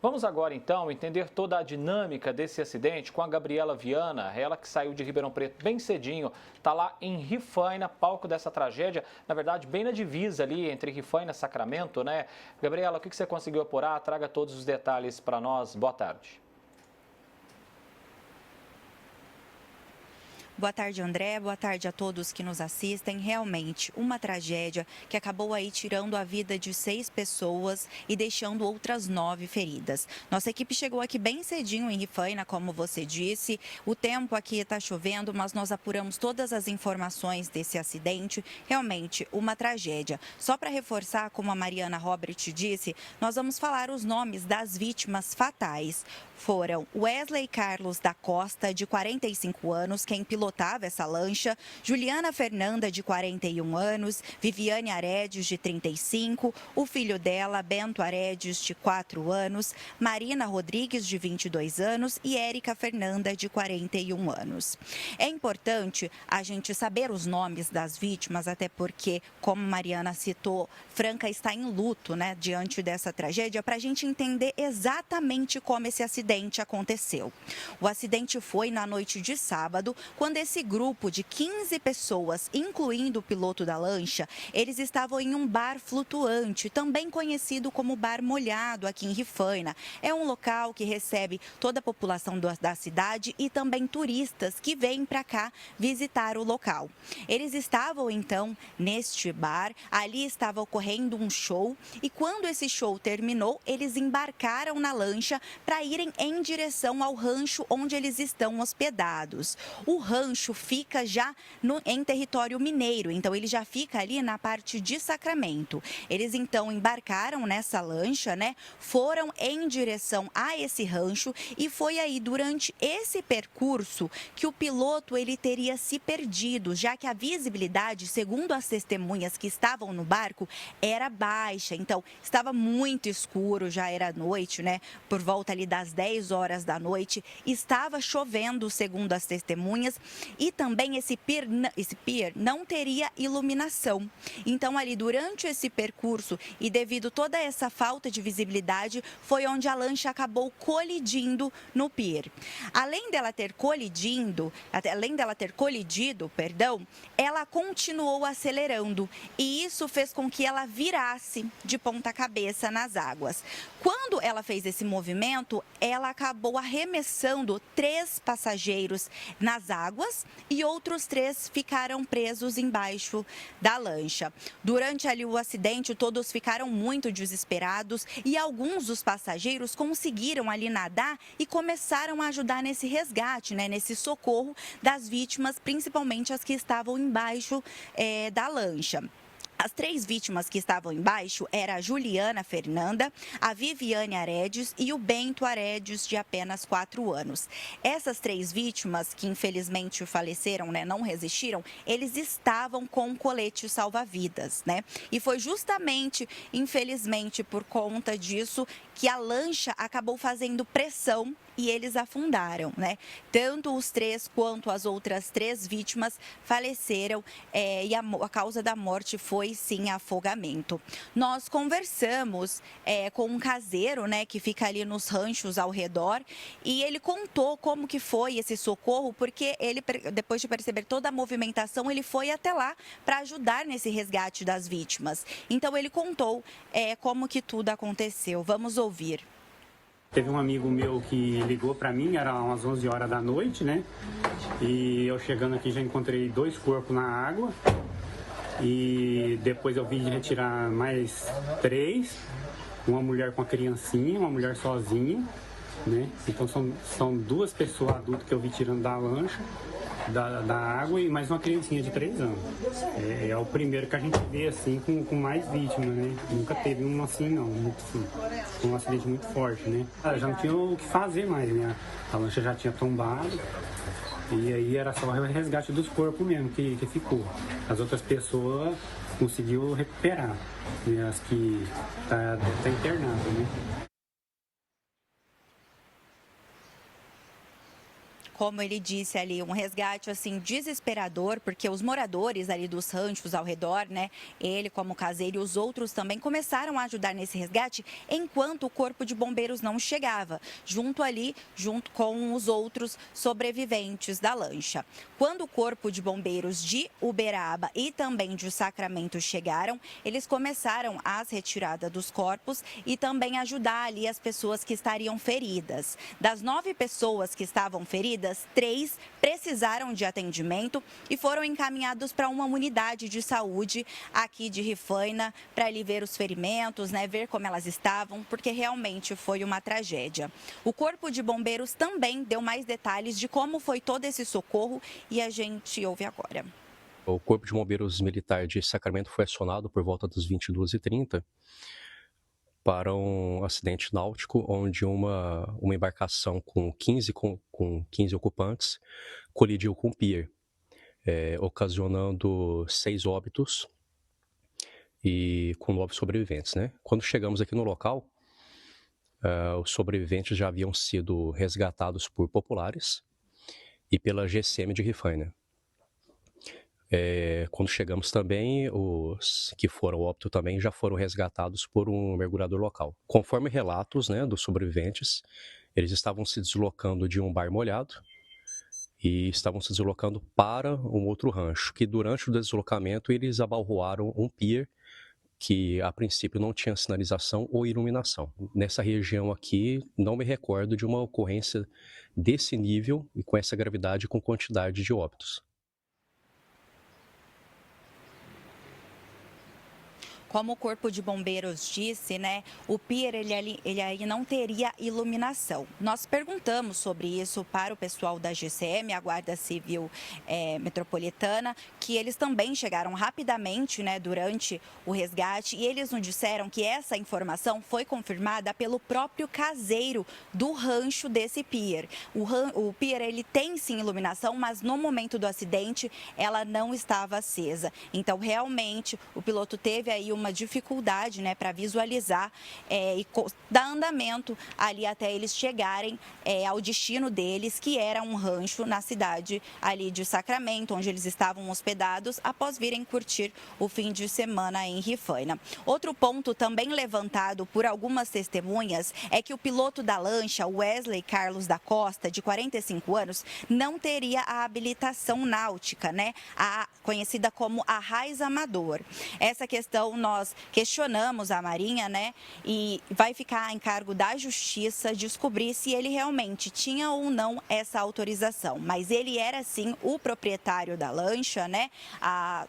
Vamos agora, então, entender toda a dinâmica desse acidente com a Gabriela Viana, ela que saiu de Ribeirão Preto bem cedinho, está lá em Rifaina, palco dessa tragédia, na verdade, bem na divisa ali entre Rifaina e Sacramento, né? Gabriela, o que você conseguiu apurar? Traga todos os detalhes para nós. Boa tarde. Boa tarde, André. Boa tarde a todos que nos assistem. Realmente, uma tragédia que acabou aí tirando a vida de 6 pessoas e deixando outras 9 feridas. Nossa equipe chegou aqui bem cedinho em Rifaina, como você disse. O tempo aqui está chovendo, mas nós apuramos todas as informações desse acidente. Realmente, uma tragédia. Só para reforçar, como a Mariana Robert disse, nós vamos falar os nomes das vítimas fatais. Foram Wesley Carlos da Costa, de 45 anos, quem pilotava essa lancha, Juliana Fernanda, de 41 anos, Viviane Aredes, de 35, o filho dela, Bento Aredes, de 4 anos, Marina Rodrigues, de 22 anos e Érica Fernanda, de 41 anos. É importante a gente saber os nomes das vítimas, até porque, como Mariana citou, Franca está em luto, né, diante dessa tragédia, para a gente entender exatamente como esse acidente aconteceu. O acidente foi na noite de sábado, quando esse grupo de 15 pessoas, incluindo o piloto da lancha, eles estavam em um bar flutuante, também conhecido como Bar Molhado, aqui em Rifaina. É um local que recebe toda a população da cidade e também turistas que vêm para cá visitar o local. Eles estavam, então, neste bar, ali estava ocorrendo um show e quando esse show terminou, eles embarcaram na lancha para irem em direção ao rancho onde eles estão hospedados. O rancho fica já em território mineiro, então ele já fica ali na parte de Sacramento. Eles então embarcaram nessa lancha, né? Foram em direção a esse rancho e foi aí durante esse percurso que o piloto ele teria se perdido, já que a visibilidade, segundo as testemunhas que estavam no barco, era baixa. Então estava muito escuro, já era noite, né? Por volta ali das 10 horas da noite, estava chovendo, segundo as testemunhas, e também esse pier não teria iluminação. Então, ali durante esse percurso e devido toda essa falta de visibilidade, foi onde a lancha acabou colidindo no pier. Além dela ter colidido, ela continuou acelerando e isso fez com que ela virasse de ponta cabeça nas águas. Quando ela fez esse movimento, ela acabou arremessando 3 passageiros nas águas e outros 3 ficaram presos embaixo da lancha. Durante ali o acidente, todos ficaram muito desesperados e alguns dos passageiros conseguiram ali nadar e começaram a ajudar nesse resgate, né, nesse socorro das vítimas, principalmente as que estavam embaixo da lancha. As 3 vítimas que estavam embaixo eram a Juliana Fernanda, a Viviane Aredes e o Bento Aredes, de apenas 4 anos. Essas 3 vítimas, que infelizmente faleceram, né, não resistiram, eles estavam com colete salva-vidas, né? E foi justamente, infelizmente, por conta disso que a lancha acabou fazendo pressão e eles afundaram, né? Tanto os 3 quanto as outras 3 vítimas faleceram e a causa da morte foi, sim, afogamento. Nós conversamos com um caseiro, né, que fica ali nos ranchos ao redor e ele contou como que foi esse socorro, porque ele, depois de perceber toda a movimentação, ele foi até lá para ajudar nesse resgate das vítimas. Então, ele contou como que tudo aconteceu. Vamos ouvir. Teve um amigo meu que ligou para mim, era umas 11 horas da noite, né? E eu chegando aqui já encontrei 2 corpos na água. E depois eu vim retirar mais 3. Uma mulher com a criancinha, uma mulher sozinha, né? Então são 2 pessoas adultas que eu vi tirando da lancha, da água, e mais uma criancinha de 3 anos. É o primeiro que a gente vê assim com mais vítimas, né? Nunca teve um assim não, um acidente muito forte, né? Já não tinha o que fazer mais, né? A lancha já tinha tombado. E aí era só o resgate dos corpos mesmo que ficou. As outras pessoas conseguiu recuperar, né? As que tá internadas, né? Como ele disse ali, um resgate assim desesperador, porque os moradores ali dos ranchos ao redor, né, ele como caseiro e os outros também começaram a ajudar nesse resgate enquanto o corpo de bombeiros não chegava, junto com os outros sobreviventes da lancha. Quando o corpo de bombeiros de Uberaba e também de Sacramento chegaram, eles começaram as retiradas dos corpos e também ajudar ali as pessoas que estariam feridas. Das 9 pessoas que estavam feridas, 3 precisaram de atendimento e foram encaminhados para uma unidade de saúde aqui de Rifaina para ali ver os ferimentos, né, ver como elas estavam, porque realmente foi uma tragédia. O Corpo de Bombeiros também deu mais detalhes de como foi todo esse socorro e a gente ouve agora. O Corpo de Bombeiros Militar de Sacramento foi acionado por volta dos 22h30 para um acidente náutico onde uma embarcação com 15 ocupantes colidiu com um pier, ocasionando 6 óbitos e com 9 sobreviventes, né? Quando chegamos aqui no local, os sobreviventes já haviam sido resgatados por populares e pela GCM de Rifaina. Quando chegamos também, os que foram óbito também já foram resgatados por um mergulhador local. Conforme relatos, né, dos sobreviventes, eles estavam se deslocando de um bar molhado e estavam se deslocando para um outro rancho, que durante o deslocamento eles abalroaram um pier que a princípio não tinha sinalização ou iluminação. Nessa região aqui, não me recordo de uma ocorrência desse nível e com essa gravidade e com quantidade de óbitos. Como o Corpo de Bombeiros disse, né, o pier ele aí não teria iluminação. Nós perguntamos sobre isso para o pessoal da GCM, a Guarda Civil Metropolitana, que eles também chegaram rapidamente, né, durante o resgate, e eles nos disseram que essa informação foi confirmada pelo próprio caseiro do rancho desse pier. O pier ele tem sim iluminação, mas no momento do acidente ela não estava acesa. Então realmente o piloto teve aí uma dificuldade, né, para visualizar e dar andamento ali até eles chegarem ao destino deles, que era um rancho na cidade ali de Sacramento, onde eles estavam hospedados após virem curtir o fim de semana em Rifaina. Outro ponto também levantado por algumas testemunhas é que o piloto da lancha, Wesley Carlos da Costa, de 45 anos, não teria a habilitação náutica, né, conhecida como arraiz amador. Essa questão nós questionamos a Marinha, né, e vai ficar a encargo da Justiça descobrir se ele realmente tinha ou não essa autorização. Mas ele era sim o proprietário da lancha, né,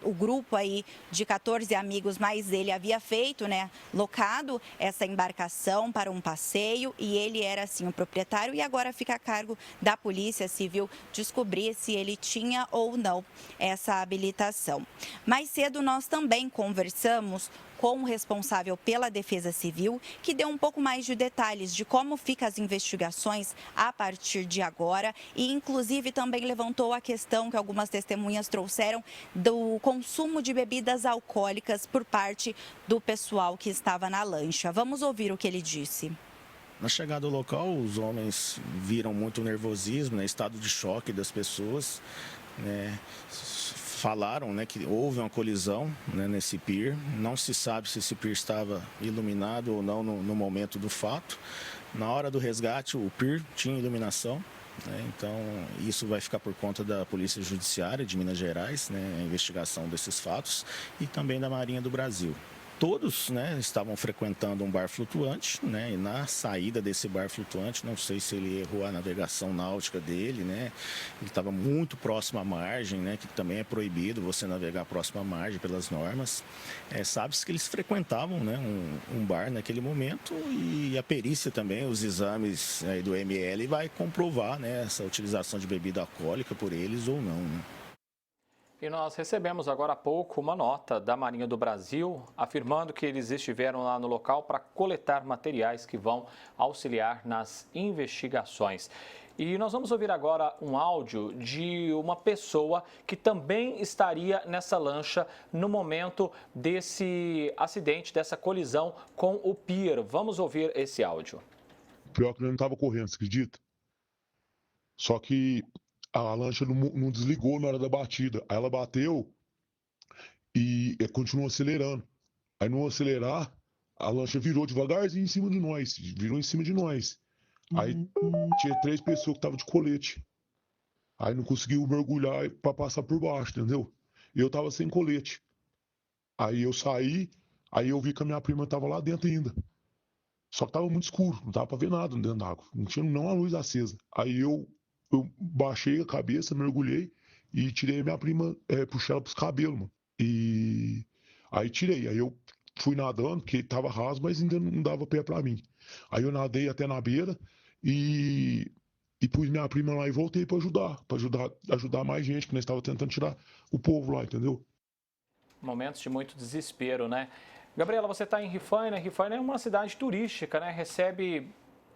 o grupo aí de 14 amigos, mais ele havia feito, né, locado essa embarcação para um passeio e ele era sim o proprietário e agora fica a cargo da Polícia Civil descobrir se ele tinha ou não essa habilitação. Mais cedo nós também conversamos com o responsável pela Defesa Civil, que deu um pouco mais de detalhes de como ficam as investigações a partir de agora e, inclusive, também levantou a questão que algumas testemunhas trouxeram do consumo de bebidas alcoólicas por parte do pessoal que estava na lancha. Vamos ouvir o que ele disse. Na chegada ao local, os homens viram muito nervosismo, né, estado de choque das pessoas, né. Falaram, né, que houve uma colisão, né, nesse pier. Não se sabe se esse pier estava iluminado ou não no momento do fato. Na hora do resgate, o pier tinha iluminação, né, então isso vai ficar por conta da Polícia Judiciária de Minas Gerais, né, a investigação desses fatos, e também da Marinha do Brasil. Todos, né, estavam frequentando um bar flutuante, né, e na saída desse bar flutuante, não sei se ele errou a navegação náutica dele, né, ele estava muito próximo à margem, né, que também é proibido você navegar próximo à margem pelas normas. Sabe-se que eles frequentavam, né, um bar naquele momento e a perícia também, os exames do ML vai comprovar, né, essa utilização de bebida alcoólica por eles ou não, né. E nós recebemos agora há pouco uma nota da Marinha do Brasil afirmando que eles estiveram lá no local para coletar materiais que vão auxiliar nas investigações. E nós vamos ouvir agora um áudio de uma pessoa que também estaria nessa lancha no momento desse acidente, dessa colisão com o pier. Vamos ouvir esse áudio. Pior que eu não estava correndo, você acredita? Só que a lancha não desligou na hora da batida. Aí ela bateu e continuou acelerando. Aí no acelerar, a lancha virou devagarzinho em cima de nós. Virou em cima de nós. Aí tinha 3 pessoas que estavam de colete. Aí não conseguiu mergulhar para passar por baixo, entendeu? E eu tava sem colete. Aí eu saí, aí eu vi que a minha prima tava lá dentro ainda. Só que tava muito escuro, não dava pra ver nada dentro da água. Não tinha não a luz acesa. Aí eu baixei a cabeça, mergulhei e tirei a minha prima, puxei ela pros cabelos, mano. E aí tirei. Aí eu fui nadando, porque tava raso, mas ainda não dava pé pra mim. Aí eu nadei até na beira e pus minha prima lá e voltei pra ajudar mais gente, que nós estava tentando tirar o povo lá, entendeu? Momentos de muito desespero, né? Gabriela, você está em Rifaina. Rifaina é uma cidade turística, né? Recebe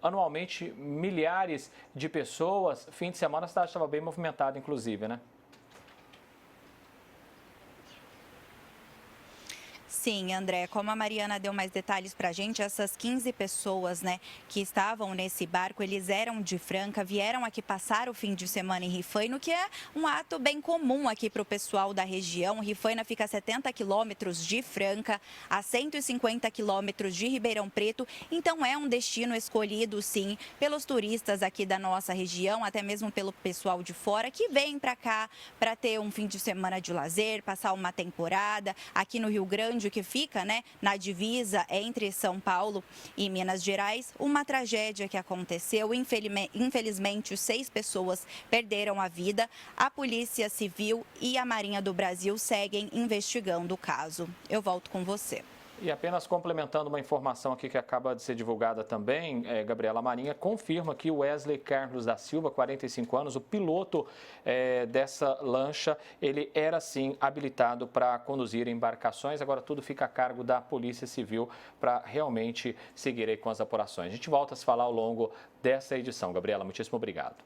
anualmente milhares de pessoas. Fim de semana a cidade estava bem movimentada, inclusive, né? Sim, André, como a Mariana deu mais detalhes para a gente, essas 15 pessoas, né, que estavam nesse barco, eles eram de Franca, vieram aqui passar o fim de semana em Rifaina, que é um ato bem comum aqui para o pessoal da região. Rifaina fica a 70 quilômetros de Franca, a 150 quilômetros de Ribeirão Preto, então é um destino escolhido, sim, pelos turistas aqui da nossa região, até mesmo pelo pessoal de fora, que vem para cá para ter um fim de semana de lazer, passar uma temporada aqui no Rio Grande, que fica, né, na divisa entre São Paulo e Minas Gerais. Uma tragédia que aconteceu. Infelizmente, 6 pessoas perderam a vida. A Polícia Civil e a Marinha do Brasil seguem investigando o caso. Eu volto com você. E apenas complementando uma informação aqui que acaba de ser divulgada também, Gabriela, Marinha confirma que o Wesley Carlos da Silva, 45 anos, o piloto dessa lancha, ele era sim habilitado para conduzir embarcações. Agora tudo fica a cargo da Polícia Civil para realmente seguir aí com as apurações. A gente volta a se falar ao longo dessa edição. Gabriela, muitíssimo obrigado.